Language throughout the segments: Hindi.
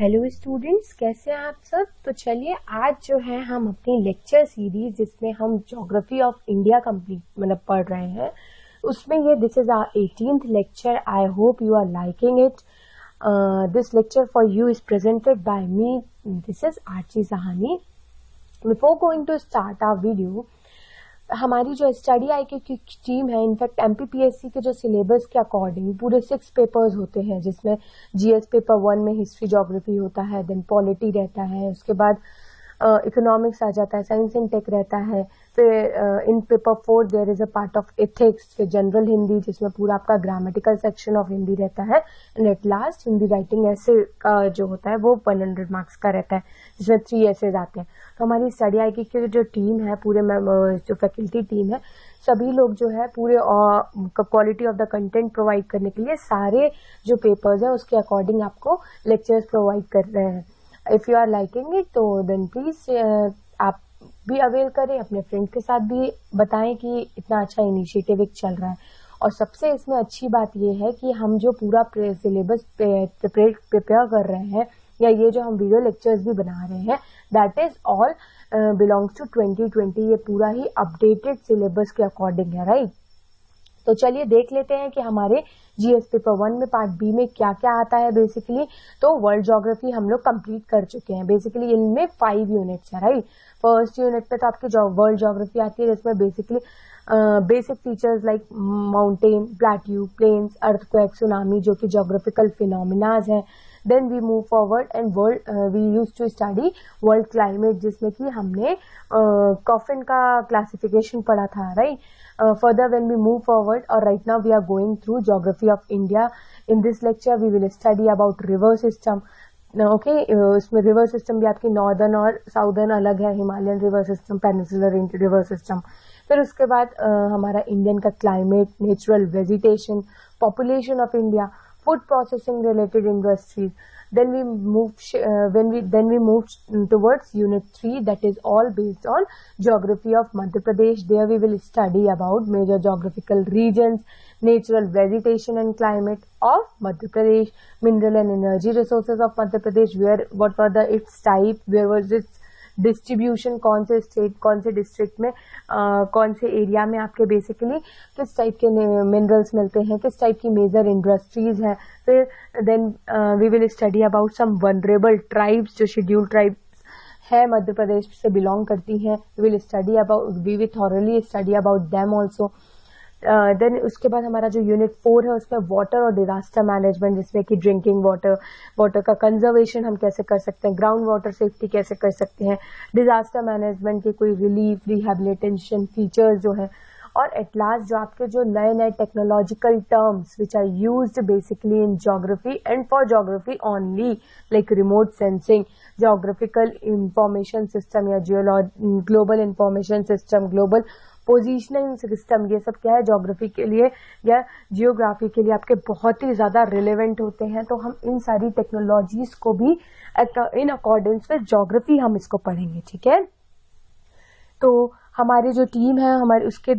हेलो स्टूडेंट्स, कैसे हैं आप सब। तो चलिए आज जो है हम अपनी लेक्चर सीरीज जिसमें हम ज्योग्राफी ऑफ इंडिया कंप्लीट पढ़ रहे हैं उसमें ये this is our 18th lecture. I hope you are liking it. This lecture for you is presented by me. This is Archi Sahani. Before going to start our video, हमारी जो स्टडी आईक्यू की टीम है, इनफैक्ट एमपीपीएससी के जो सिलेबस के अकॉर्डिंग पूरे 6 पेपर्स होते हैं, जिसमें जीएस पेपर 1 में हिस्ट्री ज्योग्राफी होता है, देन पॉलिटी रहता है, उसके बाद इकोनॉमिक्स आ जाता है, साइंस एंड टेक रहता है, फिर in paper 4 there is a part of ethics, फिर जनरल हिंदी जिसमें पूरा आपका ग्रामेटिकल सेक्शन ऑफ हिंदी रहता है, and at last Hindi writing ऐसे का जो होता है वो 100 मार्क्स का रहता है, जिसमें 3 ऐसेज आते हैं। तो हमारी स्टडी आईक्यू की जो टीम है, पूरे जो फैकल्टी टीम है, सभी लोग जो है पूरे quality of the content provide करने के लिए सारे जो पेपर्स है उसके अकॉर्डिंग आपको लेक्चर्स प्रोवाइड कर रहे हैं। If you are liking it तो देन प्लीज आप भी अवेल करें, अपने फ्रेंड के साथ भी बताएं कि इतना अच्छा इनिशिएटिव एक चल रहा है। और सबसे इसमें अच्छी बात यह है कि हम जो पूरा सिलेबस प्रिपेयर कर रहे हैं या ये जो हम वीडियो लेक्चर्स भी बना रहे हैं, that is all belongs to 2020। ये पूरा ही अपडेटेड सिलेबस के अकॉर्डिंग है, राइट। तो चलिए देख लेते हैं कि हमारे जीएस पेपर 1 में पार्ट बी में क्या क्या आता है। बेसिकली तो वर्ल्ड ज्योग्राफी हम लोग कंप्लीट कर चुके हैं। बेसिकली इनमें 5 यूनिट्स है, राइट। फर्स्ट यूनिट पे तो आपकी वर्ल्ड ज्योग्राफी आती है, जिसमें basically basic features like mountain, plateau, plains, earthquake, tsunami जो कि ज्योग्राफिकल फिनोमिनाज हैं। Then we move forward and we use to study world climate, जिसमें कि हमने कॉफिन का क्लासिफिकेशन पढ़ा था, right. Further when we move forward, or right now we are going through geography of India. In this lecture we will study about river system. Okay, इसमें रिवर सिस्टम भी आपकी नॉर्दर्न और साउदर्न अलग है, Himalayan river system, peninsular river system. फिर उसके बाद हमारा इंडियन का climate, natural vegetation, population of India, food processing related industries. Then we move towards unit 3, that is all based on geography of Madhya Pradesh. There we will study about major geographical regions, natural vegetation and climate of Madhya Pradesh, mineral and energy resources of Madhya Pradesh, what were its type, where was its distribution, कौन से स्टेट, कौन से डिस्ट्रिक्ट में, कौन से एरिया में आपके बेसिकली किस टाइप के मिनरल्स मिलते हैं, किस टाइप की मेजर इंडस्ट्रीज हैं। फिर then we will study about some vulnerable tribes, जो शेड्यूल ट्राइब्स है मध्य प्रदेश से बिलोंग करती हैं। We will thoroughly study about them also. Then उसके बाद हमारा जो यूनिट 4 है उसमें वाटर और डिजास्टर मैनेजमेंट, जिसमें कि ड्रिंकिंग वाटर का कंजर्वेशन हम कैसे कर सकते हैं, ग्राउंड वाटर सेफ्टी कैसे कर सकते हैं, डिजास्टर मैनेजमेंट के कोई रिलीफ, रिहेबिलिटेशन फीचर्स जो है, और एट लास्ट जो आपके जो नए नए technological terms which are used basically in geography and for geography only, like remote sensing, geographical information system या global information system, global positioning system, ये सब क्या है ज्योग्राफी के लिए या जियोग्राफी के लिए आपके बहुत ही ज्यादा रिलेवेंट होते हैं। तो हम इन सारी टेक्नोलॉजीज को भी इन अकॉर्डेंस विद ज्योग्राफी हम इसको पढ़ेंगे, ठीक है। तो हमारी जो टीम है हमारे उसके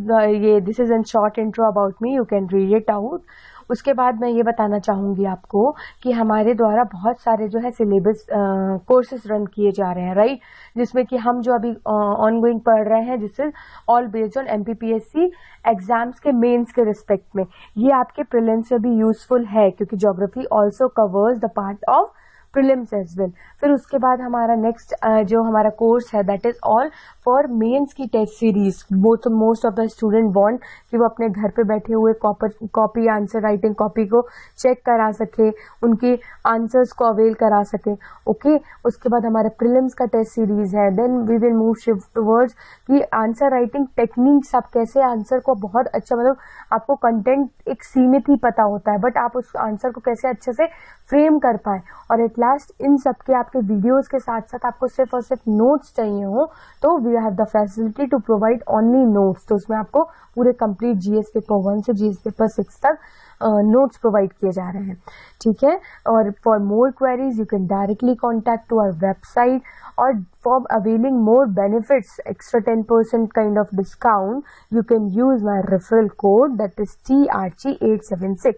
ये this is an short intro about me, you can read it out. उसके बाद मैं ये बताना चाहूंगी आपको कि हमारे द्वारा बहुत सारे जो है सिलेबस कोर्सेज रन किए जा रहे हैं, राइट, जिसमें कि हम जो अभी ऑनगोइंग पढ़ रहे हैं, this is all based on MPPSC exams के मेंस के रिस्पेक्ट में। ये आपके प्रीलिम्स में भी यूजफुल है, क्योंकि geography also covers the part of prelims as well. फिर उसके बाद हमारा नेक्स्ट जो हमारा कोर्स है that is all for mains की test series. Most of the student want कि वो अपने घर पे बैठे हुए कॉपी आंसर राइटिंग कॉपी को चेक करा सके, उनके आंसर्स को अवेल करा सके, ओके। उसके बाद हमारा प्रीलिम्स का टेस्ट सीरीज है। Then we will move shift towards कि आंसर राइटिंग टेक्निक्स, आप कैसे आंसर को बहुत अच्छा, मतलब आपको कंटेंट एक सीमित ही पता होता है, बट आप उस आंसर को कैसे अच्छे से फ्रेम कर पाए। और एट लास्ट इन सब के आपके वीडियोस के साथ साथ आपको सिर्फ और सिर्फ नोट्स चाहिए हो तो we have the facility to provide only notes. तो उसमें आपको पूरे कंप्लीट जीएस पेपर 1 से जीएस पेपर 6 तक नोट्स प्रोवाइड किए जा रहे हैं, ठीक है। और for more queries you can directly contact to our website, और for availing more benefits, extra 10% kind of discount, you can use my referral code, that is TRG876.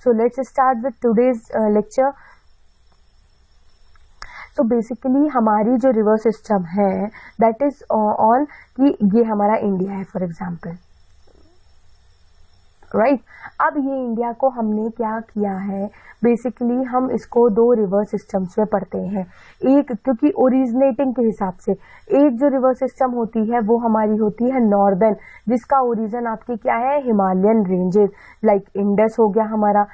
So let's start with today's lecture. तो बेसिकली हमारी जो रिवर सिस्टम है दैट इज ऑल कि ये हमारा इंडिया है फॉर एग्जाम्पल, राइट। अब ये इंडिया को हमने क्या किया है, बेसिकली हम इसको दो रिवर सिस्टम्स में पढ़ते हैं। एक क्योंकि ओरिजिनेटिंग के हिसाब से एक जो रिवर सिस्टम होती है वो हमारी होती है नॉर्दर्न, जिसका ओरिजिन आपकी क्या है, हिमालयन रेंजेस, लाइक इंडस हो गया हमारा,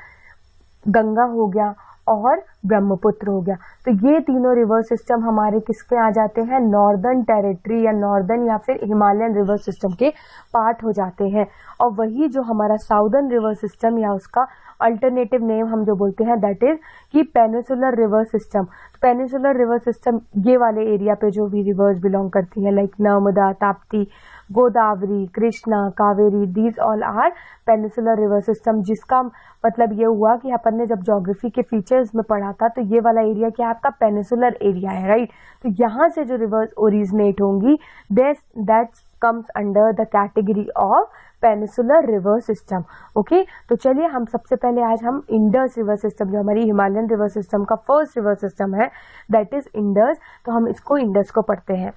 गंगा हो गया और ब्रह्मपुत्र हो गया। तो ये तीनों रिवर सिस्टम हमारे किसके आ जाते हैं, नॉर्दर्न टेरिटरी या नॉर्दर्न या फिर हिमालयन रिवर सिस्टम के पार्ट हो जाते हैं। और वही जो हमारा साउदर्न रिवर सिस्टम या उसका अल्टरनेटिव नेम हम जो बोलते हैं दैट इज कि peninsular river system. Peninsular river system ये वाले एरिया पे जो भी रिवर्स बिलोंग करती हैं like Narmada, Tapti, Godavari, Krishna, Kaveri, these all are peninsular river system. जिसका मतलब ये हुआ कि अपन ने जब ज्योग्राफी के फीचर्स में पढ़ा था तो ये वाला एरिया क्या है, आपका पेनिसुलर एरिया है, राइट। तो यहाँ से जो रिवर्स ओरिजिनेट होंगी that comes under the category of peninsular river system. Okay, तो चलिए हम सबसे पहले आज हम इंडस रिवर सिस्टम जो हमारी हिमालयन रिवर सिस्टम का फर्स्ट रिवर सिस्टम है दैट इज इंडस, तो हम इसको इंडस को पढ़ते हैं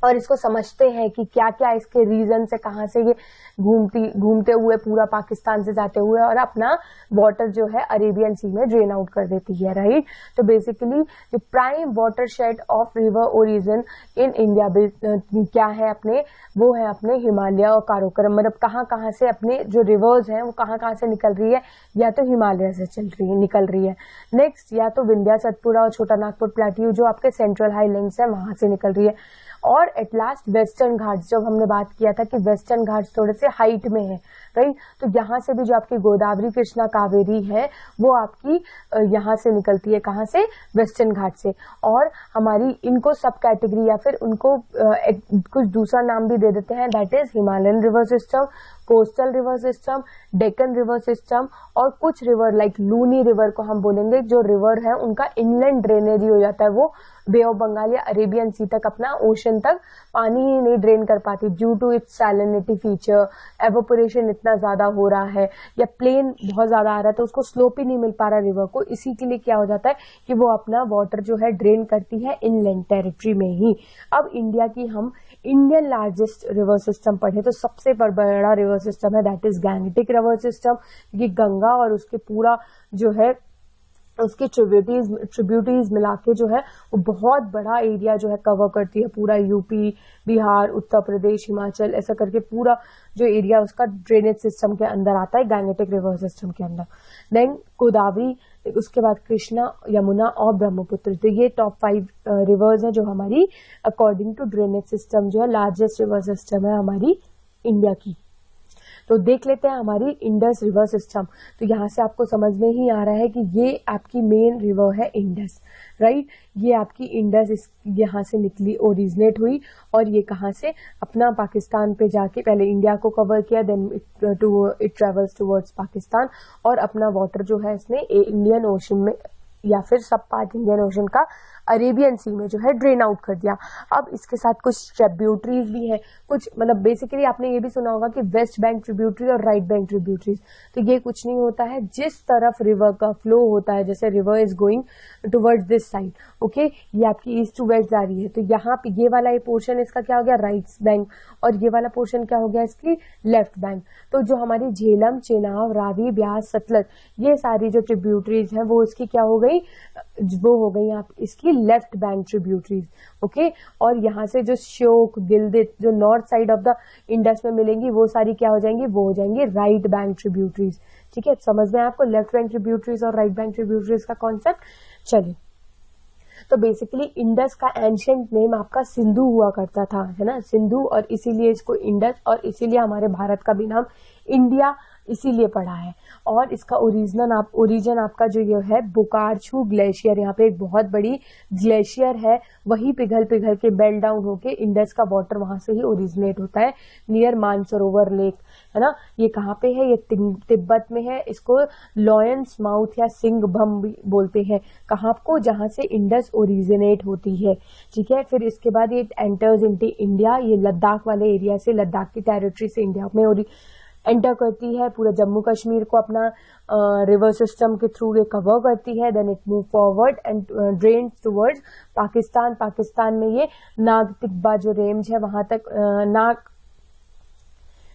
और इसको समझते हैं कि क्या क्या इसके रीजन से, कहाँ से ये घूमते हुए पूरा पाकिस्तान से जाते हुए और अपना वाटर जो है अरेबियन सी में ड्रेन आउट कर देती है, राइट। तो basically the prime water shade of river origin in India क्या है अपने, वो है अपने हिमालय और काराकोरम, मतलब कहाँ कहाँ से अपने जो रिवर्स हैं वो कहाँ कहाँ से निकल रही है, या तो हिमालय से निकल रही है। नेक्स्ट या तो विंध्या, सतपुड़ा और छोटा नागपुर प्लेट्यू जो आपके सेंट्रल हाईलैंड्स है वहां से निकल रही है। और एट लास्ट वेस्टर्न घाट्स, जब हमने बात किया था कि वेस्टर्न घाट्स थोड़े से हाइट में है, राइट। तो यहाँ से भी जो आपकी गोदावरी, कृष्णा, कावेरी है वो आपकी यहाँ से निकलती है, कहाँ से, वेस्टर्न घाट से। और हमारी इनको सब कैटेगरी या फिर उनको कुछ दूसरा नाम भी दे देते हैं that is Himalayan river system, coastal river system, Deccan river system, और कुछ रिवर लाइक लूनी रिवर को हम बोलेंगे जो रिवर है उनका इनलैंड ड्रेनेज हो जाता है, वो बे ऑफ बंगाल या अरेबियन सी तक अपना ओशन तक पानी ही नहीं ड्रेन कर पाती due to its salinity feature, evaporation इतना ज्यादा हो रहा है या प्लेन बहुत ज्यादा आ रहा है तो उसको स्लोप ही नहीं मिल पा रहा रिवर को। इसी के लिए क्या हो जाता है कि वो अपना वाटर जो है ड्रेन करती है इनलैंड टेरिटरी में ही। अब इंडिया की हम इंडियन लार्जेस्ट रिवर सिस्टम पढ़े तो सबसे बड़ा रिवर सिस्टम है that is Gangetic river system. ये गंगा और उसके पूरा जो है उसकी ट्रिब्यूटरीज मिला के जो है वो बहुत बड़ा एरिया जो है कवर करती है, पूरा यूपी, बिहार, उत्तर प्रदेश, हिमाचल, ऐसा करके पूरा जो एरिया उसका ड्रेनेज सिस्टम के अंदर आता है, गैंगटिक रिवर सिस्टम के अंदर। देन गोदावरी, उसके बाद कृष्णा, यमुना और ब्रह्मपुत्र। तो ये टॉप 5 रिवर्स है जो हमारी अकॉर्डिंग टू ड्रेनेज सिस्टम जो है लार्जेस्ट रिवर सिस्टम है हमारी इंडिया की। तो देख लेते हैं हमारी इंडस रिवर सिस्टम। तो यहाँ से आपको समझ में ही आ रहा है कि ये आपकी मेन रिवर है इंडस, राइट। ये आपकी इंडस यहाँ से निकली, ओरिजिनेट हुई और ये कहाँ से, अपना पाकिस्तान पे जाके पहले इंडिया को कवर किया, then it travels towards Pakistan और अपना वाटर जो है इसने इंडियन ओशन में या फिर सब पार्ट इंडियन ओशन का अरेबियन सी में जो है ड्रेन आउट कर दिया। अब इसके साथ कुछ ट्रिब्यूटरीज भी है, कुछ मतलब बेसिकली आपने ये भी सुना होगा कि वेस्ट बैंक ट्रिब्यूटरी और राइट बैंक ट्रिब्यूटरीज। तो ये कुछ नहीं होता है, जिस तरफ रिवर का फ्लो होता है, जैसे river is going towards this side, okay, ये आपकी ईस्ट टू वेस्ट जा रही है, तो यहाँ पे ये वाला पोर्शन इसका क्या हो गया, राइट बैंक, और ये वाला पोर्शन क्या हो गया इसकी, लेफ्ट बैंक। तो जो हमारी झेलम, चेनाब, रावी, ब्यास, सतलज, ये सारी जो ट्रिब्यूटरीज हैं वो इसकी क्या हो गई, वो हो गई आप इसकी लेफ्ट बैंक ट्रिब्यूटरीज, ओके। और यहाँ से जो श्योक, गिलदित जो north side of the Indus में मिलेंगी वो सारी क्या हो जाएंगी, वो हो जाएंगी राइट बैंक ट्रिब्यूटरीज। ठीक है, समझ में आपको लेफ्ट बैंक ट्रिब्यूटरीज और राइट बैंक ट्रिब्यूटरीज का कॉन्सेप्ट। चलिए, तो बेसिकली इंडस का एंशिएंट नेम आपका सिंधु हुआ करता था, है ना, सिंधु, और इसीलिए इसको इंडस, और इसीलिए हमारे भारत का भी नाम इंडिया इसीलिए पड़ा है। और इसका ओरिजिन आपका जो ये है बोकार्चू ग्लेशियर, यहाँ पे एक बहुत बड़ी ग्लेशियर है, वही पिघल के बेल्ट डाउन होके इंडस का वाटर वहां से ही ओरिजिनेट होता है नियर मानसरोवर लेक, है ना। ये कहाँ पे है, ये तिब्बत में है। इसको लॉयंस माउथ या सिंगभम भी बोलते हैं, कहाँ को, जहां से इंडस ओरिजिनेट होती है। ठीक है, फिर इसके बाद ये एंटर्स इनटू इंडिया, ये लद्दाख वाले एरिया से, लद्दाख की टेरिटरी से इंडिया में एंटर करती है, पूरा जम्मू कश्मीर को अपना रिवर सिस्टम के थ्रू ये कवर करती है। Then it move forward and drain towards Pakistan. Pakistan में ये नाग तिब्बा जो रेंज है वहां तक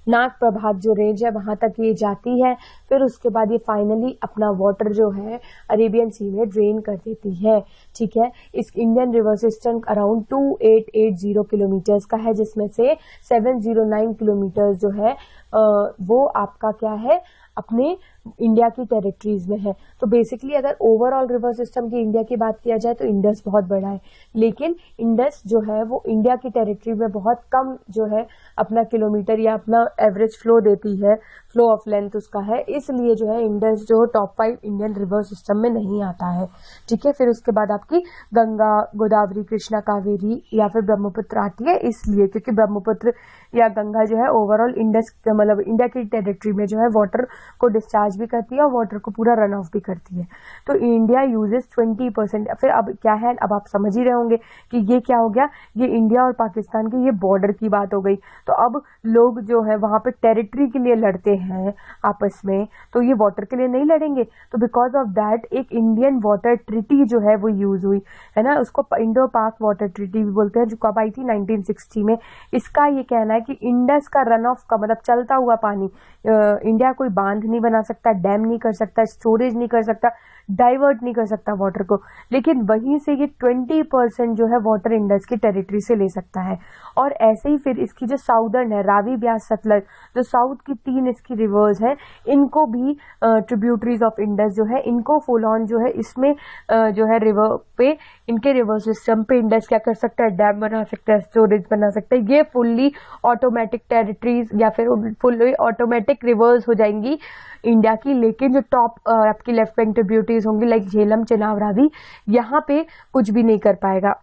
नाग प्रभात जो रेंज है वहां तक ये जाती है। फिर उसके बाद ये फाइनली अपना वाटर जो है अरेबियन सी में ड्रेन कर देती है। ठीक है, इस Indian river system around 2880 kilometres का है, जिसमें से 709 किलोमीटर जो है वो आपका क्या है, अपने इंडिया की टेरिटरीज में है। तो बेसिकली अगर ओवरऑल रिवर सिस्टम की इंडिया की बात किया जाए तो इंडस बहुत बड़ा है, लेकिन इंडस जो है वो इंडिया की टेरिटरी में बहुत कम जो है अपना किलोमीटर या अपना एवरेज फ्लो देती है, फ्लो ऑफ लेंथ उसका है, इसलिए जो है इंडस जो टॉप 5 इंडियन रिवर सिस्टम में नहीं आता है। ठीक है, फिर उसके बाद आपकी गंगा, गोदावरी, कृष्णा, कावेरी या फिर ब्रह्मपुत्र आती है, इसलिए क्योंकि ब्रह्मपुत्र या गंगा जो है ओवरऑल इंडस मतलब इंडिया की टेरिटरी में जो है वाटर को डिस्चार्ज भी करती है और वाटर को पूरा रन ऑफ भी करती है। तो इंडिया यूजेस 20%। फिर अब क्या है, अब आप समझ ही रहे होंगे कि ये क्या हो गया, ये इंडिया और पाकिस्तान की ये बॉर्डर की बात हो गई। तो अब लोग जो है वहां पे टेरिटरी के लिए लड़ते हैं आपस में, तो ये वाटर के लिए नहीं लड़ेंगे। तो बिकॉज ऑफ दैट एक इंडियन वाटर ट्रीटी जो है वो यूज हुई है ना, उसको इंडो पाक वाटर ट्रीटी भी बोलते हैं, जो कब आई थी 1960 में। इसका ये कहना है कि इंडस का रन ऑफ का मतलब चलता हुआ पानी, इंडिया कोई बांध नहीं बना सकता, डैम नहीं कर सकता, स्टोरेज नहीं कर सकता, डाइवर्ट नहीं कर सकता वाटर को, लेकिन वहीं से ये 20% जो है वाटर इंडस की टेरिटरी से ले सकता है। और ऐसे ही फिर इसकी जो साउदर्न है रावी, ब्यास, सतलज, जो साउथ की 3 इसकी रिवर्स हैं, इनको भी ट्रिब्यूटरीज ऑफ इंडस जो है इनको फुल ऑन जो है इसमें जो है रिवर पे, इनके रिवर सिस्टम पे इंडस क्या कर सकता है, डैम बना सकता है, स्टोरेज बना सकता है। ये फुल्ली ऑटोमेटिक टेरिटरीज या फिर फुल्ली ऑटोमेटिक रिवर्स हो जाएंगी इंडिया की। लेकिन जो टॉप आपकी लेफ्ट बैंक ट्रिब्यूटरीज होंगी लाइक झेलम, चेनाब, रावी, यहाँ पे कुछ भी नहीं कर पाएगा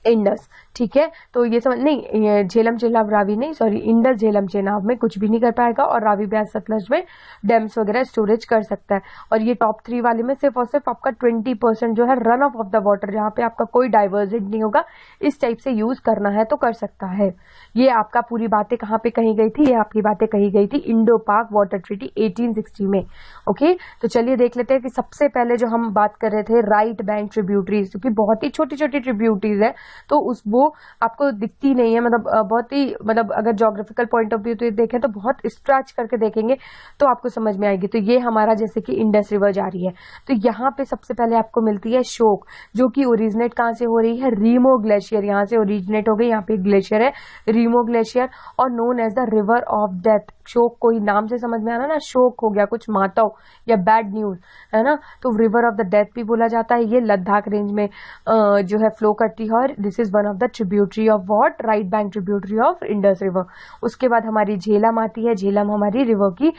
इंडस। ठीक है, तो ये समझ नहीं, ये झेलम, चेनाब, रावी नहीं, सॉरी, इंडस, झेलम, चेनाब में कुछ भी नहीं कर पाएगा, और रावी, ब्यास, सतलज में डैम्स वगैरह स्टोरेज कर सकता है। और ये टॉप 3 वाले में सिर्फ और सिर्फ आपका 20% जो है रन ऑफ द वाटर, जहां पे आपका कोई डाइवर्जेंट नहीं होगा, इस टाइप से यूज करना है तो कर सकता है। ये आपका पूरी बातें कहाँ पे कही गई थी, ये आपकी बातें कही गई थी इंडो पाक वाटर ट्रीटी 1860 में। ओके, तो चलिए देख लेते हैं कि सबसे पहले जो हम बात कर रहे थे राइट बैंक ट्रिब्यूटरीज, क्योंकि बहुत ही छोटी छोटी ट्रिब्यूटरीज है, तो उस वो आपको दिखती नहीं है, मतलब बहुत ही मतलब अगर ज्योग्राफिकल पॉइंट ऑफ व्यू तो देखें तो बहुत स्ट्रेच करके देखेंगे तो आपको समझ में आएगी। तो ये हमारा जैसे कि इंडस रिवर जा रही है, तो यहाँ पे सबसे पहले आपको मिलती है शोक, जो कि ओरिजिनेट कहाँ से हो रही है, रीमो ग्लेशियर, यहाँ से ओरिजिनेट हो गई, यहाँ पे ग्लेशियर है रीमो ग्लेशियर, और known as the river of death. शोक कोई नाम से समझ में आना ना, शोक हो गया कुछ माता हो या बैड न्यूज है ना, तो रिवर ऑफ द डेथ भी बोला जाता है। ये लद्दाख रेंज में जो है फ्लो करती है, और this is one of the tributary of what, right bank tributary of Indus river. उसके बाद हमारी झेलम आती है, झेलम हमारी रिवर की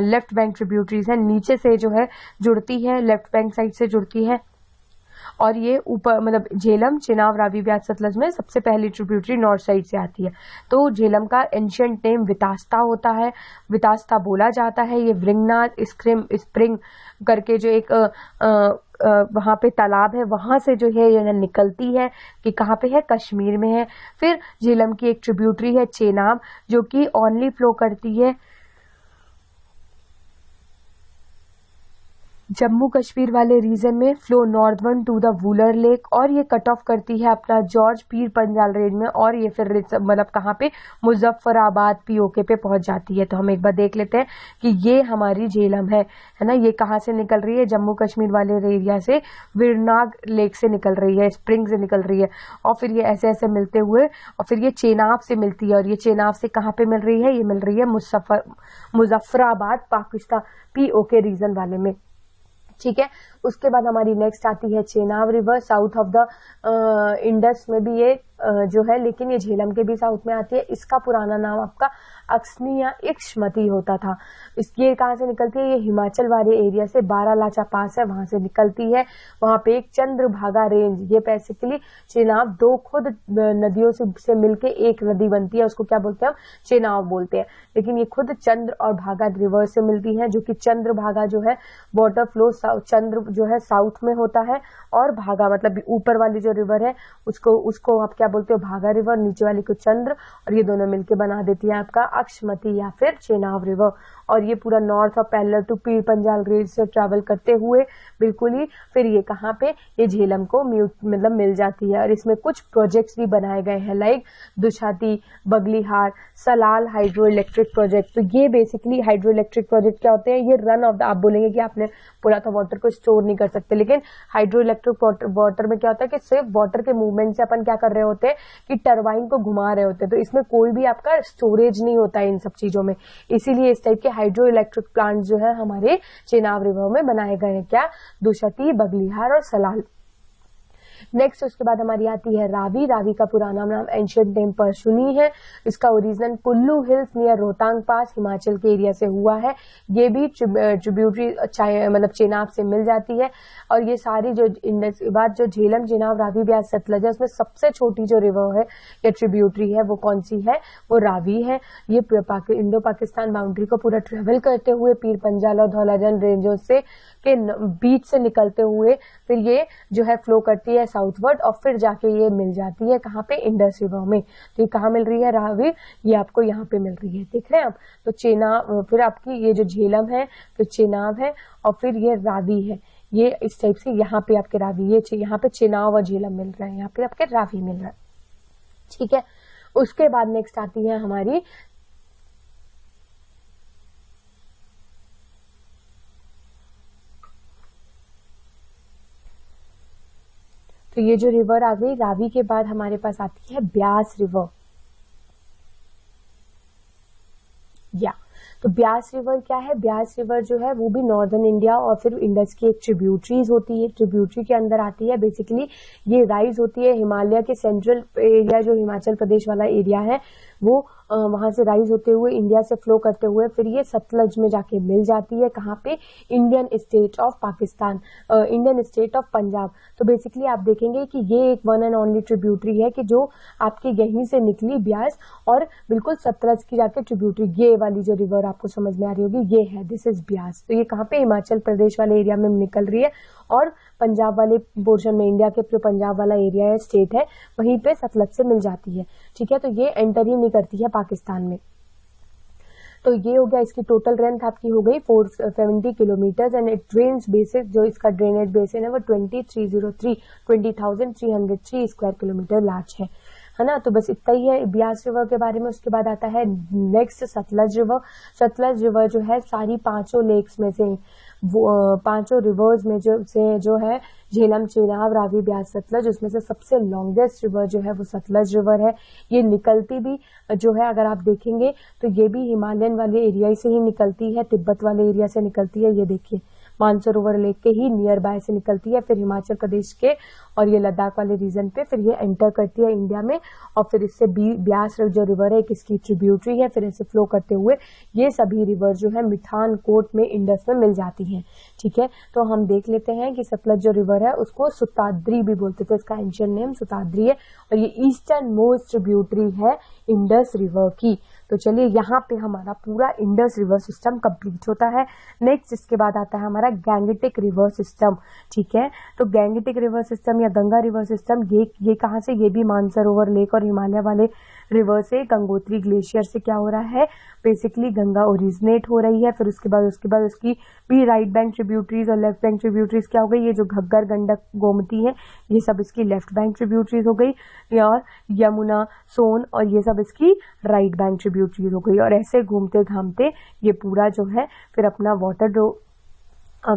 लेफ्ट बैंक ट्रिब्यूटरीज है, नीचे से जो है जुड़ती है, लेफ्ट बैंक साइड से जुड़ती है, और ये ऊपर मतलब झेलम, चेनाब, रावी, ब्यास, सतलज में सबसे पहली ट्रिब्यूटरी नॉर्थ साइड से आती है। तो झेलम का एंशियंट नेम वितास्ता होता है, वितास्ता बोला जाता है। ये वृंगनाथ स्प्रिंग करके जो एक वहां पे तालाब है, वहां से जो है ये निकलती है, कि कहाँ पे है, कश्मीर में है। फिर झेलम की एक ट्रिब्यूटरी है चेनाब, जो कि ओनली फ्लो करती है जम्मू कश्मीर वाले रीजन में, flow northward to the Wular lake, और ये कट ऑफ करती है अपना जॉर्ज पीर पंजाल रेंज में, और ये फिर मतलब कहाँ पे, मुजफ्फराबाद पीओके पे पहुंच जाती है। तो हम एक बार देख लेते हैं कि ये हमारी झेलम है ना, ये कहाँ से निकल रही है, जम्मू कश्मीर वाले एरिया से वीरनाग लेक से निकल रही है, स्प्रिंग से निकल रही है, और फिर ये ऐसे ऐसे मिलते हुए, और फिर ये चेनाब से मिलती है, और ये चेनाब से कहाँ पे मिल रही है, ये मिल रही है मुजफ्फराबाद पाकिस्तान पीओके रीजन वाले में। ठीक है, उसके बाद हमारी नेक्स्ट आती है Chenab river, south of the Indus में भी ये जो है, लेकिन ये झेलम के भी साउथ में आती है। इसका पुराना नाम आपका अक्सनी या इक्ष्मती होता था। ये कहाँ से निकलती है, ये हिमाचल वाले एरिया से, बारालाचा पास है वहां से निकलती है। वहां पे एक चंद्रभागा रेंज, ये बेसिकली चेनाब 2 खुद नदियों से मिलके एक नदी बनती है, उसको क्या बोलते हैं हम, चेनाब बोलते हैं, लेकिन ये खुद चंद्र और भागा रिवर से मिलती है, जो कि चंद्रभागा जो है वाटर फ्लो चंद्र जो है साउथ में होता है, और भागा मतलब ऊपर वाली जो रिवर है उसको आप क्या बोलते हो, भागा रिवर, नीचे वाली को चंद्र, और ये दोनों मिलके बना देती है आपका अक्षमती या फिर चेनाब रिवर। और ये पूरा नॉर्थ और parallel to Pir Panjal range से ट्रैवल करते हुए बिल्कुल ही फिर ये कहाँ पे, ये झेलम को मतलब मिल जाती है। और इसमें कुछ प्रोजेक्ट्स भी बनाए गए हैं, like Dulhasti, Baglihar, Salal hydro electric project. तो ये बेसिकली हाइड्रो इलेक्ट्रिक प्रोजेक्ट क्या होते हैं, ये रन ऑफ द, आप बोलेंगे कि आपने पूरा तो वाटर को स्टोर नहीं कर सकते, लेकिन हाइड्रो इलेक्ट्रिक वाटर में क्या होता है कि सिर्फ वाटर के मूवमेंट से अपन क्या कर रहे होते हैं कि टरबाइन को घुमा रहे होते हैं, तो इसमें कोई भी आपका स्टोरेज नहीं होता है इन सब चीजों में। इसीलिए इस टाइप के हाइड्रो इलेक्ट्रिक प्लांट जो है हमारे चेनाब रिवर में बनाए गए हैं, क्या, दुशाती, बगलीहार और सलाल। नेक्स्ट उसके बाद हमारी आती है रावी। रावी का पुराना नाम एंशियंट नेम परशुनी है। इसका origin Kullu hills near Rohtang pass Himachal के एरिया से हुआ है। ये भी ट्रिब्यूटरी मतलब चेनाब से मिल जाती है। और ये सारी जो इंडस के बाद जो झेलम, चेनाब, रावी, ब्यास, सतलज है, उसमें सबसे छोटी जो रिवर है या ट्रिब्यूटरी है वो कौन सी है, वो रावी है। ये इंडो पाकिस्तान बाउंड्री को पूरा ट्रेवल करते हुए पीर पंजाल और धौलाजन रेंजों से के बीच से निकलते हुए फिर ये जो है फ्लो करती है साउथवर्ड, और फिर जाके ये मिल जाती है कहाँ पे, इंडस रिवर में। तो ये कहाँ मिल रही है, रावी, ये आपको यहाँ पे मिल रही है, देख रहे हैं आप। तो चेनाब, फिर आपकी ये जो झेलम है, फिर चेनाब है, और फिर ये रावी है। ये इस टाइप से यहाँ पे आपके रावी, ये यहाँ पे चेनाब और झेलम मिल रहे हैं, यहाँ पे आपके रावी मिल रहा है, ठीक है। उसके बाद नेक्स्ट आती है हमारी तो ये जो रिवर आ गई रावी के बाद हमारे पास आती है ब्यास रिवर। तो ब्यास रिवर क्या है, ब्यास रिवर जो है वो भी नॉर्दर्न इंडिया और फिर इंडस की एक ट्रिब्यूटरीज होती है, ट्रिब्यूटरी के अंदर आती है। बेसिकली ये राइज होती है हिमालय के सेंट्रल एरिया, जो हिमाचल प्रदेश वाला एरिया है वो वहां से राइज होते हुए इंडिया से फ्लो करते हुए फिर ये सतलज में जाके मिल जाती है, कहाँ पे, Indian state of Pakistan, Indian state of Punjab. तो बेसिकली आप देखेंगे कि ये एक वन एंड ओनली ट्रिब्यूटरी है कि जो आपके यहीं से निकली ब्यास और बिल्कुल सतलज की जाके ट्रिब्यूटरी, ये वाली जो रिवर आपको समझ में आ रही होगी ये है, दिस इज ब्यास। तो ये कहाँ पे, हिमाचल प्रदेश वाले एरिया में निकल रही है और पंजाब वाले पोर्शन में, इंडिया के जो पंजाब वाला एरिया है, स्टेट है, वहीं पे सतलज से मिल जाती है, ठीक है। तो ये एंटर ही नहीं करती है पाकिस्तान में। तो ये हो गया, इसकी टोटल लेंथ आपकी हो गई 470 kilometre and it drains basis, जो इसका ड्रेनेज बेसिन है वो 20,303 स्क्वायर किलोमीटर लार्ज है ना। तो बस इतना ही है ब्यास रिवर के बारे में। उसके बाद आता है next Sutlej river. Sutlej river जो है सारी पांचों लेक्स में से, पांचों रिवर्स में जो है झेलम, चेनाब, रावी, ब्यास, सतलज, उसमें से सबसे लॉन्गेस्ट रिवर जो है वो सतलज रिवर है। ये निकलती भी जो है, अगर आप देखेंगे तो ये भी हिमालयन वाले एरिया से ही निकलती है, तिब्बत वाले एरिया से निकलती है। ये देखिए मानसरोवर लेक के ही नियर बाय से निकलती है, फिर हिमाचल प्रदेश के और ये लद्दाख वाले रीजन पे फिर ये एंटर करती है इंडिया में, और फिर इससे ब्यास जो रिवर है इसकी ट्रिब्यूटरी है, फिर ऐसे फ्लो करते हुए ये सभी रिवर जो है मिठानकोट में, इंडस में मिल जाती हैं, ठीक है। तो हम देख लेते हैं कि सतलज जो रिवर है उसको सुताद्री भी बोलते थे, इसका एंशिएंट नेम सुताद्री है, और ये ईस्टर्न मोस्ट ट्रिब्यूटरी है इंडस रिवर की। तो चलिए यहाँ पे हमारा पूरा इंडस रिवर सिस्टम कंप्लीट होता है। नेक्स्ट इसके बाद आता है हमारा गैंगेटिक रिवर सिस्टम, ठीक है। तो गैंगेटिक रिवर सिस्टम या गंगा रिवर सिस्टम, ये कहाँ से, ये भी मानसरोवर लेक और हिमालय वाले रिवर से, गंगोत्री ग्लेशियर से क्या हो रहा है, बेसिकली गंगा ओरिजिनेट हो रही है। फिर उसके बाद उसकी भी राइट बैंक ट्रिब्यूटरीज और लेफ्ट बैंक ट्रिब्यूटरीज क्या हो गई, ये जो घग्गर, गंडक, गोमती है ये सब इसकी लेफ्ट बैंक ट्रिब्यूटरीज हो गई, और यमुना, सोन और ये सब इसकी राइट बैंक ट्रिब्यूटरीज हो गई। और ऐसे घूमते घामते ये पूरा जो है फिर अपना वाटर जो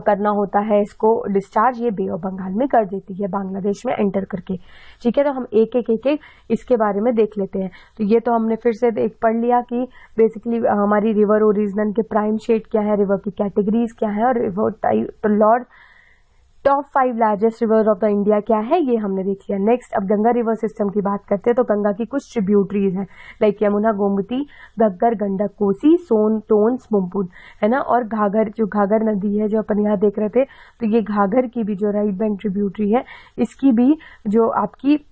करना होता है इसको डिस्चार्ज, ये बे ऑफ बंगाल में कर देती है बांग्लादेश में एंटर करके, ठीक है। तो हम एक एक इसके बारे में देख लेते हैं। तो ये तो हमने फिर से पढ़ लिया कि बेसिकली हमारी रिवर ओरिजिन के प्राइम शेड क्या है, रिवर की कैटेगरीज क्या है, और रिवर टाइप, तो top 5 largest river of the India क्या है, ये हमने देख लिया। नेक्स्ट अब गंगा रिवर सिस्टम की बात करते हैं। तो गंगा की कुछ ट्रिब्यूटरीज हैं, लाइक यमुना, गोमती, घग्गर, गंडक, कोसी, सोन, टोन, पुनपुन, है ना। और घाघर, जो घाघर नदी है जो अपन यहाँ देख रहे थे, तो ये घाघर की भी जो राइट बैंक ट्रिब्यूटरी है, इसकी भी जो आपकी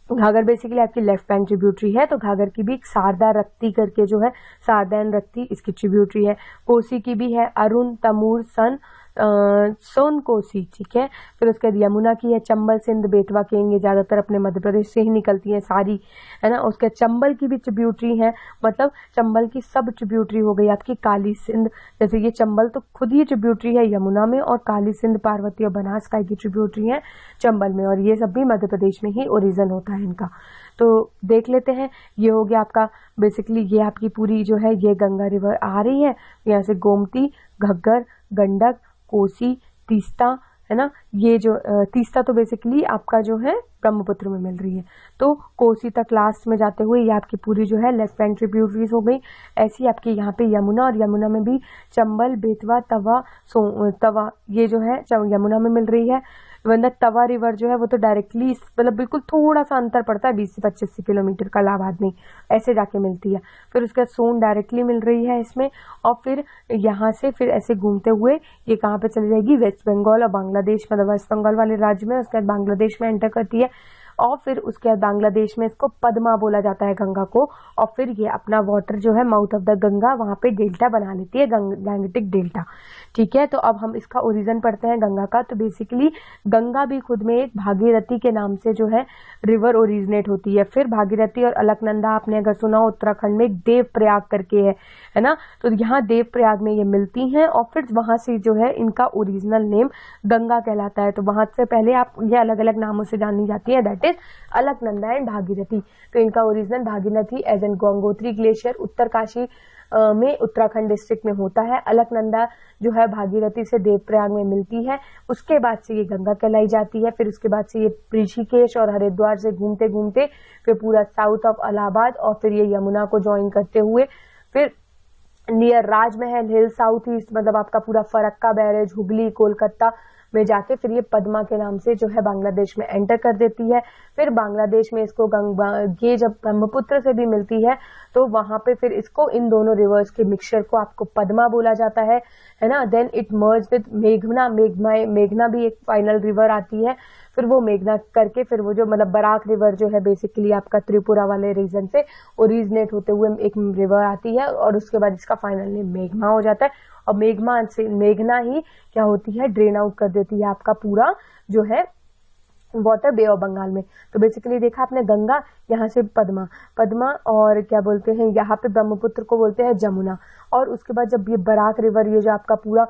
घाघर बेसिकली आपकी लेफ्ट बैंक ट्रिब्यूटरी है। तो घाघर की भी शारदा रक्ति करके जो है, शारदा एंड रक्ति इसकी ट्रिब्यूटरी है। कोसी की भी है अरुण, तमूर, सन, सोन कोसी, ठीक है। फिर उसके बाद यमुना की है चंबल सिंध बेतवा केन, ये ज्यादातर अपने मध्य प्रदेश से ही निकलती है सारी, है ना। उसके चंबल की भी ट्रिब्यूटरी है, मतलब चंबल की सब ट्रिब्यूटरी हो गई आपकी काली सिंध, जैसे ये चंबल तो खुद ही ट्रिब्यूटरी है यमुना में, और काली सिंध पार्वती और बनास का की ट्रिब्यूटरी है चंबल में, और ये सब भी मध्य प्रदेश में ही ओरिजिन होता है इनका। तो देख लेते हैं, ये हो गया आपका बेसिकली, ये आपकी पूरी जो है ये गंगा रिवर आ रही है, यहाँ से गोमती, घग्गर, गंडक, कोसी, तीस्ता, है ना। ये जो तीस्ता तो बेसिकली आपका जो है ब्रह्मपुत्र में मिल रही है, तो कोसी तक लास्ट में जाते हुए ये आपकी पूरी जो है लेफ्ट बैंक ट्रिब्यूटरीज हो गई। ऐसी आपकी यहाँ पे यमुना, और यमुना में भी चंबल, बेतवा, तवा ये जो है यमुना में मिल रही है। वरना तवा रिवर जो है वो तो डायरेक्टली मतलब बिल्कुल थोड़ा सा अंतर पड़ता है 20 से 25 किलोमीटर का, इलाहाबाद में ऐसे जाके मिलती है। फिर उसके बाद सोन डायरेक्टली मिल रही है इसमें, और फिर यहाँ से फिर ऐसे घूमते हुए ये कहाँ पे चली जाएगी, वेस्ट बंगाल और बांग्लादेश, मतलब वेस्ट बंगाल वाले राज्य में, उसके बाद बांग्लादेश में एंटर करती है। और फिर उसके बाद बांग्लादेश में इसको पद्मा बोला जाता है गंगा को, और फिर ये अपना वाटर जो है माउथ ऑफ द गंगा वहां पे डेल्टा बना लेती है, गैंगटिक डेल्टा, ठीक है। तो अब हम इसका ओरिजिन पढ़ते हैं गंगा का। तो बेसिकली गंगा भी खुद में एक भागीरथी के नाम से जो है रिवर ओरिजिनेट होती है। फिर भागीरथी और अलकनंदा आपने अगर सुना हो, उत्तराखंड में देव प्रयाग करके है ना, तो यहाँ देव प्रयाग में ये मिलती हैं, और फिर वहां से जो है इनका ओरिजिनल नेम गंगा कहलाता है। तो वहां से पहले आप ये अलग अलग नामों से जानी जाती है, that is Alaknanda and Bhagirathi. तो इनका original Bhagirathi as an Gangotri glacier Uttarkashi में उत्तराखंड डिस्ट्रिक्ट में होता है। अलकनंदा जो है भागीरथी से देवप्रयाग में मिलती है, उसके बाद से ये गंगा कहलाई जाती है। फिर उसके बाद से ये ऋषिकेश और हरिद्वार से घूमते घूमते फिर पूरा साउथ ऑफ इलाहाबाद, और फिर ये यमुना को ज्वाइन करते हुए फिर नियर राजमहल हिल, साउथ ईस्ट, मतलब आपका पूरा फरक्का बैरेज, हुगली, कोलकाता में जाके फिर ये पद्मा के नाम से जो है बांग्लादेश में एंटर कर देती है। फिर बांग्लादेश में इसको ये जब ब्रह्मपुत्र से भी मिलती है तो वहां पे फिर इसको इन दोनों रिवर्स के मिक्सचर को आपको पद्मा बोला जाता है ना। देन इट मर्ज विद मेघना, मेघना भी एक फाइनल रिवर आती है। फिर वो मेघना करके फिर वो जो मतलब बराक रिवर जो है बेसिकली आपका त्रिपुरा वाले रीजन से ओरिजिनेट होते हुए एक रिवर आती है, और उसके बाद इसका फाइनल नेम मेघना हो जाता है। और मेघना ही क्या होती है, ड्रेन आउट कर देती है आपका पूरा जो है वाटर बे ऑफ बंगाल में। तो बेसिकली देखा आपने गंगा, यहाँ से पद्मा और क्या बोलते हैं यहाँ पे ब्रह्मपुत्र को बोलते हैं जमुना। और उसके बाद जब ये बराक रिवर, ये जो आपका पूरा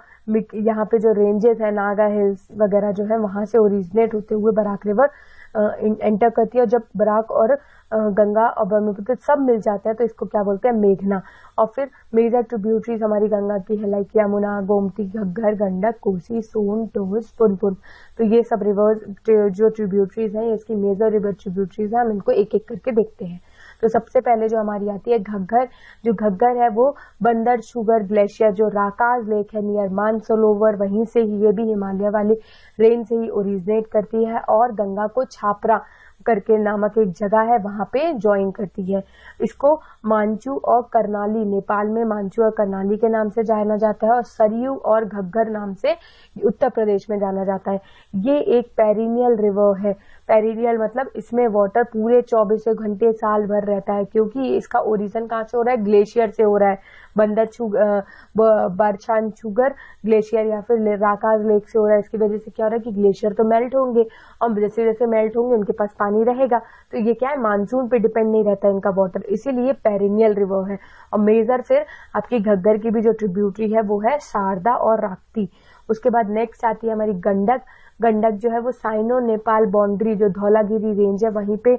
यहाँ पे जो रेंजेस है नागा हिल्स वगैरह जो है वहां से ओरिजिनेट होते हुए बराक रिवर एंटर करती है। जब बराक और गंगा और ब्रह्मपुत्र सब मिल जाते हैं तो इसको क्या बोलते हैं, मेघना। और फिर मेजर ट्रिब्यूटरीज हमारी गंगा की है लाइक यमुना, गोमती, घग्गर, गंडक, कोसी, सोन, टोस, पुनपुन। तो ये सब रिवर्स जो ट्रिब्यूटरीज हैं, इसकी मेजर रिवर ट्रिब्यूटरीज हैं, हम इनको एक एक करके देखते हैं। तो सबसे पहले जो हमारी आती है घग्गर। जो घग्गर है वो बंदर शुगर ग्लेशियर जो राकाज लेक है नियर मानसरोवर, वहीं से ही ये भी हिमालय वाले रेंज से ही ओरिजिनेट करती है, और गंगा को छापरा करके नामक एक जगह है वहां पे ज्वाइन करती है। इसको मांचू और करनाली, नेपाल में मांचू और करनाली के नाम से जाना जाता है, और सरयू और घग्गर नाम से उत्तर प्रदेश में जाना जाता है। ये एक पेरिनियल रिवर है। पेरिनियल मतलब इसमें वाटर पूरे 24 घंटे साल भर रहता है, क्योंकि इसका ओरिजिन कहाँ से हो रहा है, ग्लेशियर से हो रहा है। बरछान शुगर ग्लेशियर या फिर राकाज लेक से हो रहा है। इसकी वजह से क्या हो रहा है कि ग्लेशियर तो मेल्ट होंगे, और जैसे जैसे मेल्ट होंगे उनके पास पानी रहेगा, तो ये क्या है, मानसून पे डिपेंड नहीं रहता इनका वाटर, इसीलिए पेरिनियल रिवर है। और मेजर फिर आपकी घग्गर की भी जो ट्रिब्यूटरी है वो है शारदा और राप्ती। उसके बाद नेक्स्ट आती है हमारी गंडक। गंडक जो है वो साइनो नेपाल बाउंड्री जो धौलागिरी रेंज है वहीं पे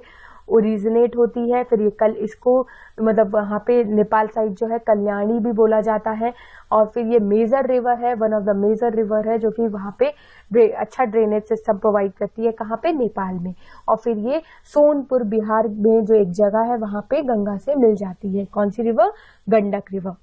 ओरिजिनेट होती है। फिर ये इसको मतलब वहां पे नेपाल साइड जो है कल्याणी भी बोला जाता है। और फिर ये मेजर रिवर है, one of the major river है जो कि वहां पे अच्छा ड्रेनेज सिस्टम प्रोवाइड करती है, कहाँ पे, नेपाल में। और फिर ये सोनपुर बिहार में जो एक जगह है वहां पे गंगा से मिल जाती है। कौन सी रिवर, गंडक रिवर।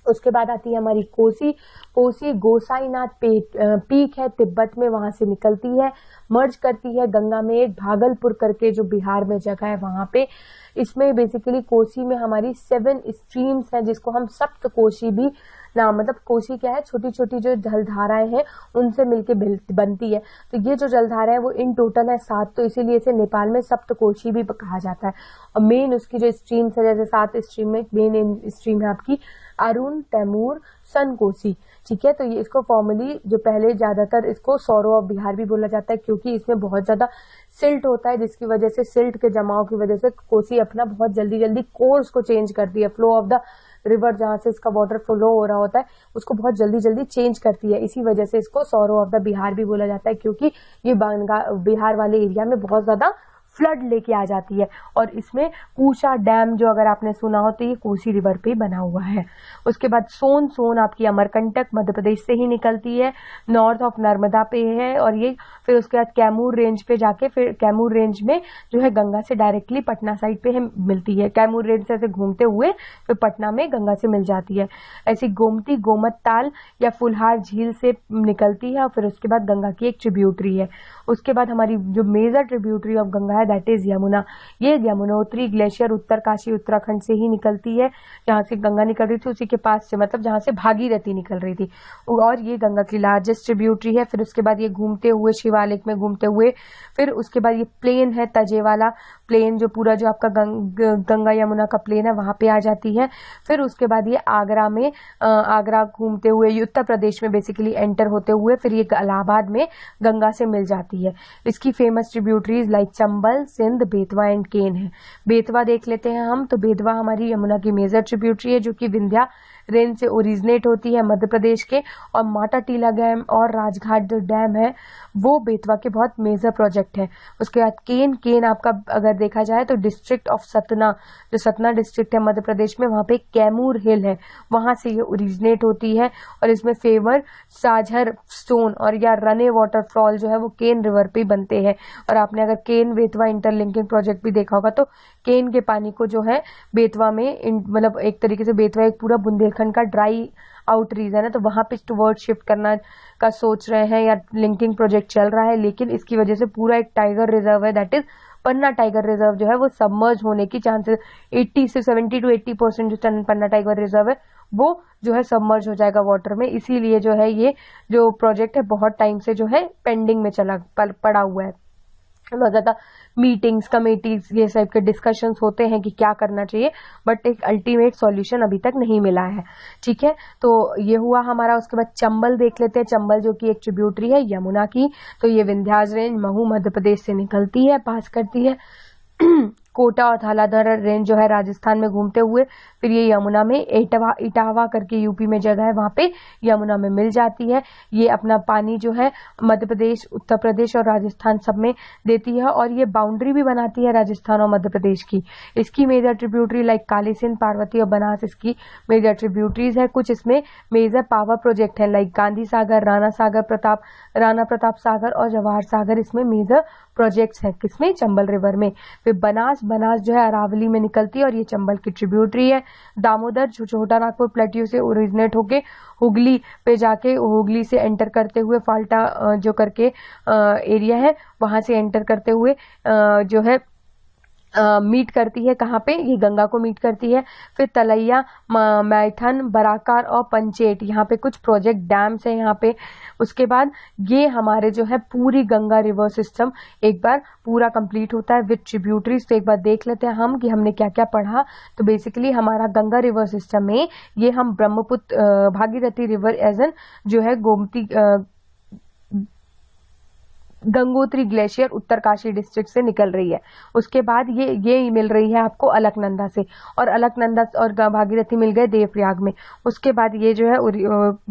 उसके बाद आती है हमारी कोसी। कोसी गोसाईनाथ पीक है तिब्बत में, वहां से निकलती है, मर्ज करती है गंगा में एक भागलपुर करके जो बिहार में जगह है वहां पे। इसमें बेसिकली कोसी में हमारी 7 स्ट्रीम्स हैं जिसको हम सप्त कोशी भी नाम, मतलब कोशी क्या है, छोटी छोटी जो जलधाराएं हैं उनसे मिलके बनती है। तो ये जो जलधारा है वो इन टोटल है 7, तो इसीलिए इसे नेपाल में सप्त कोशी भी कहा जाता है। और मेन उसकी जो स्ट्रीम्स है, जैसे 7 स्ट्रीम में मेन स्ट्रीम है आपकी अरुण, तैमूर, सन कोसी। ठीक है, तो ये इसको फॉर्मली जो पहले ज्यादातर इसको सौरो ऑफ बिहार भी बोला जाता है, क्योंकि इसमें बहुत ज्यादा सिल्ट होता है, जिसकी वजह से सिल्ट के जमाव की वजह से कोसी अपना बहुत जल्दी जल्दी कोर्स को चेंज करती है। फ्लो ऑफ द रिवर, जहां से इसका वाटर फ्लो हो रहा होता है, उसको बहुत जल्दी जल्दी चेंज करती है। इसी वजह से इसको सौरो ऑफ द बिहार भी बोला जाता है, क्योंकि ये बिहार वाले एरिया में बहुत ज्यादा फ्लड लेके आ जाती है। और इसमें पूसा डैम, जो अगर आपने सुना हो तो ये कोसी रिवर पे बना हुआ है। उसके बाद सोन आपकी अमरकंटक मध्य प्रदेश से ही निकलती है, नॉर्थ ऑफ नर्मदा पे है। और ये फिर उसके बाद कैमूर रेंज पे जाके, फिर कैमूर रेंज में जो है गंगा से डायरेक्टली पटना साइड पे मिलती है। कैमूर रेंज से ऐसे घूमते हुए फिर पटना में गंगा से मिल जाती है। ऐसी गोमती गोमत ताल या फुलहार झील से निकलती है, और फिर उसके बाद गंगा की एक ट्रिब्यूटरी है। उसके बाद हमारी जो मेजर ट्रिब्यूटरी ऑफ गंगा है दैट इज यमुना। ये यमुनोत्री ग्लेशियर उत्तरकाशी उत्तराखंड से ही निकलती है, जहां से गंगा निकल रही थी उसी के पास से, मतलब जहां से भागीरथी निकल रही थी। और ये गंगा की लार्जेस्ट ट्रिब्यूटरी है। फिर उसके बाद ये घूमते हुए शिवालिक में घूमते हुए, फिर उसके बाद ये प्लेन है तजे वाला प्लेन, जो पूरा जो आपका गंगा यमुना का प्लेन है वहां पे आ जाती है। फिर उसके बाद ये आगरा में, आगरा घूमते हुए उत्तर प्रदेश में बेसिकली एंटर होते हुए फिर ये इलाहाबाद में गंगा से मिल जाती है। इसकी famous tributaries like Chambal, Sindh, Betwa and Ken है। बेतवा देख लेते हैं हम, तो बेतवा हमारी यमुना की मेजर ट्रिब्यूटरी है, जो कि विंध्या रेंज से ओरिजिनेट होती है मध्य प्रदेश के। और माटा टीला डैम और राजघाट जो डैम है वो बेतवा के बहुत मेजर प्रोजेक्ट है। उसके बाद केन आपका अगर देखा जाए तो डिस्ट्रिक्ट ऑफ सतना, जो सतना डिस्ट्रिक्ट है मध्य प्रदेश में, वहां पे कैमूर हिल है, वहां से ये ओरिजिनेट होती है। और इसमें फेवर, साझर स्टोन और या रने वाटरफॉल जो है वो केन रिवर पे बनते हैं। और आपने अगर केन बेतवा इंटरलिंकिंग प्रोजेक्ट भी देखा होगा, तो केन के पानी को जो है बेतवा में मतलब एक तरीके से बेतवा एक पूरा बुंदेलखंड का ड्राई आउट रीजन है, तो वहां पे टुवर्ड शिफ्ट करना का सोच रहे हैं या लिंकिंग प्रोजेक्ट चल रहा है। लेकिन इसकी वजह से पूरा एक टाइगर रिजर्व है that is Panna tiger reserve जो है वो सबमर्ज होने की चांसेस 80 से 70 to 80% जो पन्ना टाइगर रिजर्व है वो जो है सबमर्ज हो जाएगा वाटर में। इसीलिए जो है ये जो प्रोजेक्ट है बहुत टाइम से जो है पेंडिंग में पड़ा हुआ है। बहुत ज्यादा मीटिंग्स, कमेटीज, ये सब के डिस्कशंस होते हैं कि क्या करना चाहिए, बट एक अल्टीमेट सॉल्यूशन अभी तक नहीं मिला है। ठीक है, तो ये हुआ हमारा। उसके बाद चंबल देख लेते हैं। चंबल जो कि एक ट्रिब्यूटरी है यमुना की, तो ये विंध्याज रेंज महू मध्य प्रदेश से निकलती है, पास करती है। कोटा और थालाधर रेंज जो है राजस्थान में घूमते हुए फिर ये यमुना में इटावा करके यूपी में जगह है, वहां पे यमुना में मिल जाती है। ये अपना पानी जो है मध्य प्रदेश, उत्तर प्रदेश और राजस्थान सब में देती है, और ये बाउंड्री भी बनाती है राजस्थान और मध्य प्रदेश की। इसकी major tributary like Kali Sindh, Parvati और बनास इसकी मेजर ट्रिब्यूटरीज है। कुछ इसमें मेजर पावर प्रोजेक्ट है लाइक गांधी सागर, राणा प्रताप सागर और जवाहर सागर, इसमें मेजर प्रोजेक्ट्स हैं किसमें, चंबल रिवर में। फिर बनास जो है अरावली में निकलती है और ये चंबल की ट्रिब्यूटरी है। दामोदर जो छोटा नागपुर प्लेट्यू से ओरिजिनेट होके हुगली पे जाके, हुगली से एंटर करते हुए फाल्टा जो करके एरिया है वहां से एंटर करते हुए जो है मीट करती है, कहाँ पे, ये गंगा को मीट करती है। फिर तलैया, मैथन, बराकार और पंचेट, यहाँ पे कुछ प्रोजेक्ट डैम्स है यहाँ पे। उसके बाद ये हमारे जो है पूरी गंगा रिवर सिस्टम एक बार पूरा कंप्लीट होता है विद ट्रिब्यूटरीज। तो एक बार देख लेते हैं हम कि हमने क्या क्या पढ़ा। तो बेसिकली हमारा गंगा रिवर सिस्टम में ये हम Brahmaputra, Bhagirathi river as an जो है गोमती गंगोत्री ग्लेशियर उत्तरकाशी डिस्ट्रिक्ट से निकल रही है। उसके बाद ये मिल रही है आपको अलकनंदा से, और अलकनंदा और भागीरथी मिल गए देवप्रयाग में। उसके बाद ये जो है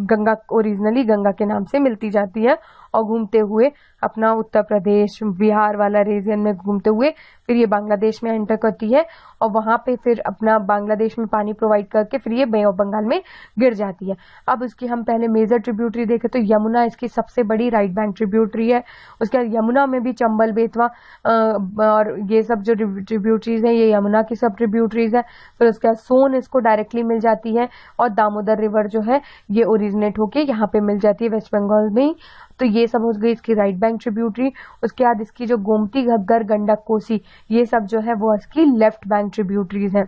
गंगा ओरिजिनली गंगा के नाम से मिलती जाती है, और घूमते हुए अपना उत्तर प्रदेश बिहार वाला रीजन में घूमते हुए फिर ये बांग्लादेश में एंटर करती है, और वहां पे फिर अपना बांग्लादेश में पानी प्रोवाइड करके फिर ये बे ऑफ बंगाल में गिर जाती है। अब इसकी हम पहले मेजर ट्रिब्यूटरी देखें तो यमुना इसकी सबसे बड़ी राइट बैंक ट्रिब्यूटरी है। उसके बाद यमुना में भी चंबल, बेतवा और ये सब जो ट्रिब्यूटरीज है ये यमुना की सब ट्रिब्यूटरीज है। फिर उसके बाद सोन इसको डायरेक्टली मिल जाती है, और दामोदर रिवर जो है ये ओरिजिनेट होके यहाँ पे मिल जाती है वेस्ट बंगाल में। तो ये सब हो गई इसकी राइट बैंक ट्रिब्यूटरी। उसके बाद इसकी जो गोमती, घग्गर, गंडक, कोसी ये सब जो है वो इसकी लेफ्ट बैंक ट्रिब्यूटरीज है।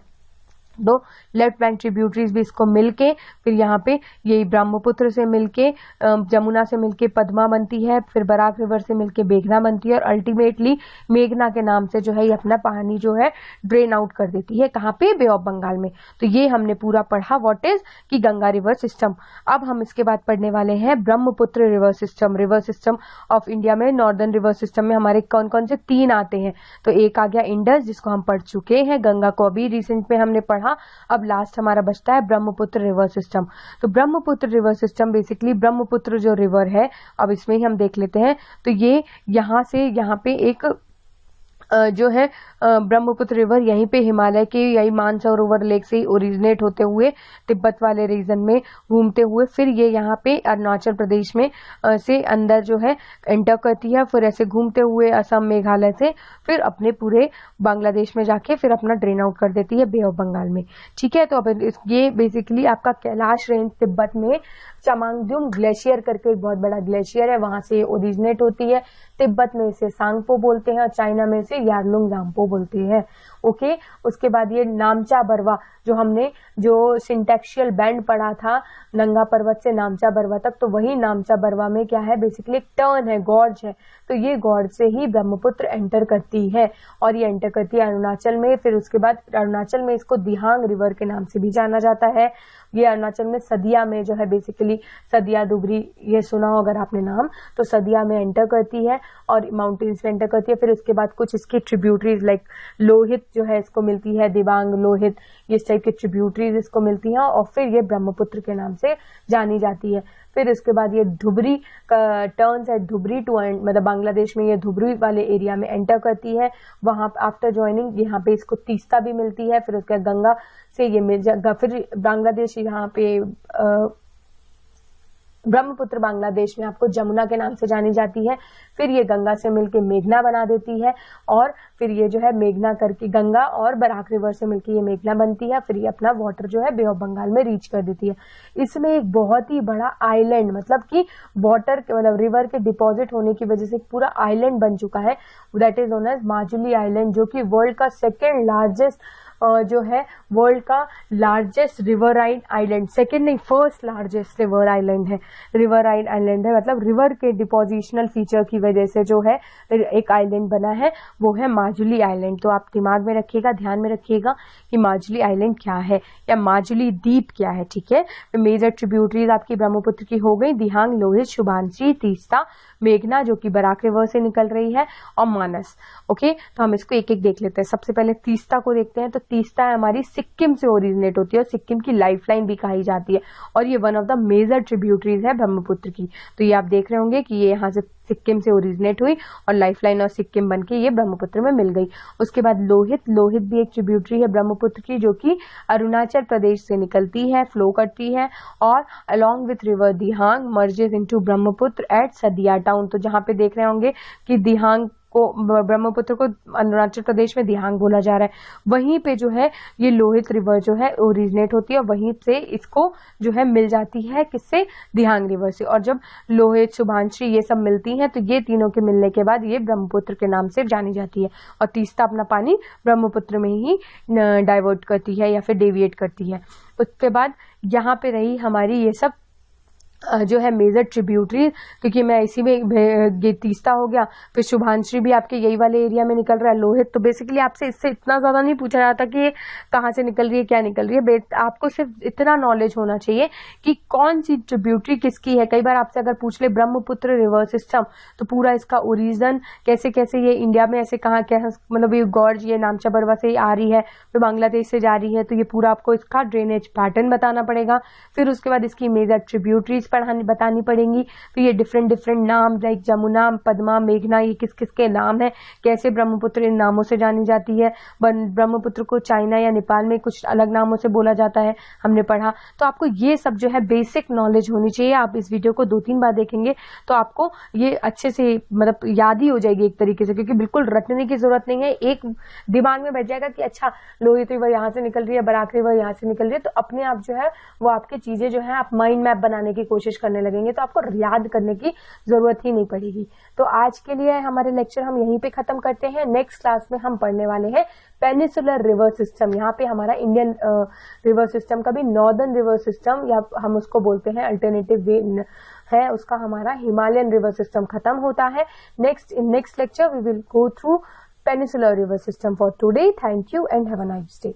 तो लेफ्ट बैंक ट्रिब्यूटरीज भी इसको मिलके फिर यहाँ पे यही ब्रह्मपुत्र से मिलके जमुना से मिलके पद्मा बनती है, फिर बराक रिवर से मिलके मेघना बनती है और अल्टीमेटली मेघना के नाम से जो है ये अपना पानी जो है ड्रेन आउट कर देती है। कहाँ पे? बे ऑफ बंगाल में। तो ये हमने पूरा पढ़ा व्हाट इज की गंगा रिवर सिस्टम। अब हम इसके बाद पढ़ने वाले हैं Brahmaputra river system. River system of India में नॉर्दर्न रिवर सिस्टम में हमारे कौन कौन से 3 आते हैं? तो एक आ गया इंडस जिसको हम पढ़ चुके हैं, गंगा को अभी रिसेंट में हमने पढ़ा। अब लास्ट हमारा बचता है ब्रह्मपुत्र रिवर सिस्टम। तो Brahmaputra river system basically Brahmaputra जो रिवर है, अब इसमें ही हम देख लेते हैं। तो ये यहाँ से यहाँ पे एक जो है ब्रह्मपुत्र रिवर यहीं पे हिमालय के यही मानसरोवर लेक से ओरिजिनेट होते हुए तिब्बत वाले रीजन में घूमते हुए फिर ये यहाँ पे अरुणाचल प्रदेश में से अंदर जो है एंटर करती है, फिर ऐसे घूमते हुए असम मेघालय से फिर अपने पूरे बांग्लादेश में जाके फिर अपना ड्रेन आउट कर देती है बे ऑफ बंगाल में। ठीक है, तो अब ये बेसिकली आपका कैलाश रेंज तिब्बत में चामांगदुम ग्लेशियर करके एक बहुत बड़ा ग्लेशियर है, वहां से ओरिजिनेट होती है। तिब्बत में इसे सांगपो बोलते हैं और चाइना में इसे यारलुंग जाम्पो बोलते हैं। ओके, उसके बाद ये नामचा बरवा जो हमने जो सिंटेक्शियल बैंड पढ़ा था नंगा पर्वत से नामचा बरवा तक, तो वही नामचा बरवा में क्या है? बेसिकली टर्न है, गॉर्ज है। तो ये गॉर्ज से ही ब्रह्मपुत्र एंटर करती है और ये एंटर करती है अरुणाचल में। फिर उसके बाद अरुणाचल में इसको दिहांग रिवर के नाम से भी जाना जाता है। ये अरुणाचल में सदिया में जो है बेसिकली सदिया दुबरी, ये सुना हो अगर आपने नाम, तो सदिया में एंटर करती है और माउंटेन्स में एंटर करती है। फिर उसके बाद कुछ इसकी ट्रिब्यूटरीज लाइक लोहित जो है इसको मिलती है, दिबांग, लोहित, ये इस टाइप की ट्रिब्यूटरीज इसको मिलती हैं और फिर ये ब्रह्मपुत्र के नाम से जानी जाती है। फिर इसके बाद ये धुबरी का टर्न्स है धुबरी टू एंड, मतलब बांग्लादेश में ये धुबरी वाले एरिया में एंटर करती है। वहां आफ्टर ज्वाइनिंग यहाँ पे इसको तीस्ता भी मिलती है। फिर उसके गंगा से ये मिल जाएगा, फिर बांग्लादेश यहाँ पे ब्रह्मपुत्र बांग्लादेश में आपको जमुना के नाम से जानी जाती है। फिर ये गंगा से मिलके मेघना बना देती है और फिर ये जो है मेघना करके गंगा और बराक रिवर से मिलके ये मेघना बनती है। फिर ये अपना वाटर जो है बे ऑफ बंगाल में रीच कर देती है। इसमें एक बहुत ही बड़ा आइलैंड, मतलब कि वाटर मतलब रिवर के डिपॉजिट होने की वजह से पूरा आइलैंड बन चुका है, that is known as Majuli island, जो कि वर्ल्ड का सेकेंड लार्जेस्ट जो है वर्ल्ड का लार्जेस्ट रिवराइन आइलैंड, सेकेंड नहीं फर्स्ट लार्जेस्ट रिवर आइलैंड है, रिवराइन आइलैंड है। मतलब रिवर के डिपोजिशनल फीचर की वजह से जो है एक आइलैंड बना है, वो है माजुली आइलैंड। तो आप दिमाग में रखिएगा, ध्यान में रखिएगा कि माजुली आइलैंड क्या है या माजुली द्वीप क्या है। ठीक है, मेजर ट्रिब्यूटरीज आपकी ब्रह्मपुत्र की हो गई दिहांग, लोहित, शुभांशी, तीस्ता, मेघना जो कि बराक रिवर से निकल रही है और मानस। ओके, तो हम इसको एक एक देख लेते हैं। सबसे पहले तीस्ता को देखते हैं। तो तीस्ता हमारी सिक्किम से ओरिजिनेट होती है और सिक्किम की लाइफलाइन भी कही जाती है और ये one of the major tributaries है ब्रह्मपुत्र की। तो ये आप देख रहे होंगे कि ये यहाँ से सिक्किम से ओरिजिनेट हुई और लाइफलाइन और सिक्किम बनके ये ब्रह्मपुत्र में मिल गई। उसके बाद लोहित, लोहित भी एक ट्रिब्यूटरी है ब्रह्मपुत्र की, जो कि अरुणाचल प्रदेश से निकलती है, फ्लो करती है और along with river Dihang merges into Brahmaputra at Sadiya town. तो जहां पे देख रहे होंगे कि दिहांग को, ब्रह्मपुत्र को अरुणाचल प्रदेश में दिहांग बोला जा रहा है, वहीं पे जो है ये लोहित रिवर जो है ओरिजिनेट होती है और वहीं से इसको जो है मिल जाती है किससे? दिहांग रिवर से। और जब लोहित, शुभांशी ये सब मिलती हैं तो ये तीनों के मिलने के बाद ये ब्रह्मपुत्र के नाम से जानी जाती है और तीस्ता अपना पानी ब्रह्मपुत्र में ही डाइवर्ट करती है या फिर डेविएट करती है। उसके बाद यहाँ पे रही हमारी ये सब जो है मेजर ट्रिब्यूटरी, क्योंकि मैं इसी में तीस्ता हो गया, फिर शुभांशी भी आपके यही वाले एरिया में निकल रहा है, लोहित। तो बेसिकली आपसे इससे इतना ज्यादा नहीं पूछा जाता कि ये कहाँ से निकल रही है, क्या निकल रही है, आपको सिर्फ इतना नॉलेज होना चाहिए कि कौन सी ट्रिब्यूटरी किसकी है। कई बार आपसे अगर पूछ ले ब्रह्मपुत्र रिवर सिस्टम, तो पूरा इसका ओरिजिन कैसे कैसे ये इंडिया में ऐसे कहाँ क्या, मतलब ये गॉर्ज ये नामचा बरवा से आ रही है, फिर बांग्लादेश से जा रही है, तो ये पूरा आपको इसका ड्रेनेज पैटर्न बताना पड़ेगा। फिर उसके बाद इसकी मेजर ट्रिब्यूटरीज बतानी पड़ेंगी। फिर ये डिफरेंट डिफरेंट नाम लाइक जमुना, पद्मा, मेघना, ये किस किस के नाम है, कैसे ब्रह्मपुत्र इन नामों से जानी जाती है। ब्रह्मपुत्र को चाइना या नेपाल में कुछ अलग नामों से बोला जाता है, हमने पढ़ा। तो आपको ये सब जो है बेसिक नॉलेज होनी चाहिए। आप इस वीडियो को 2-3 बार देखेंगे तो आपको ये अच्छे से मतलब याद ही हो जाएगी एक तरीके से, क्योंकि बिल्कुल रटने की जरूरत नहीं है। एक दिमाग में बैठ जाएगा कि अच्छा लोहित रिवर यहाँ से निकल रही है, बराक रिवर यहाँ से निकल रही है, तो अपने आप जो है वो आपकी चीजें जो है आप माइंड मैप बनाने की कोशिश कोशिश करने लगेंगे तो आपको याद करने की जरूरत ही नहीं पड़ेगी। तो आज के लिए हमारे लेक्चर हम यहीं पे खत्म करते हैं। नेक्स्ट क्लास में हम पढ़ने वाले हैं पेनिसुलर रिवर सिस्टम। यहाँ पे हमारा इंडियन रिवर सिस्टम का भी नॉर्दर्न रिवर सिस्टम या हम उसको बोलते हैं अल्टरनेटिव वे है, उसका हमारा हिमालयन रिवर सिस्टम खत्म होता है। In next lecture we will go through peninsular river system. For today, thank you and have a nice day.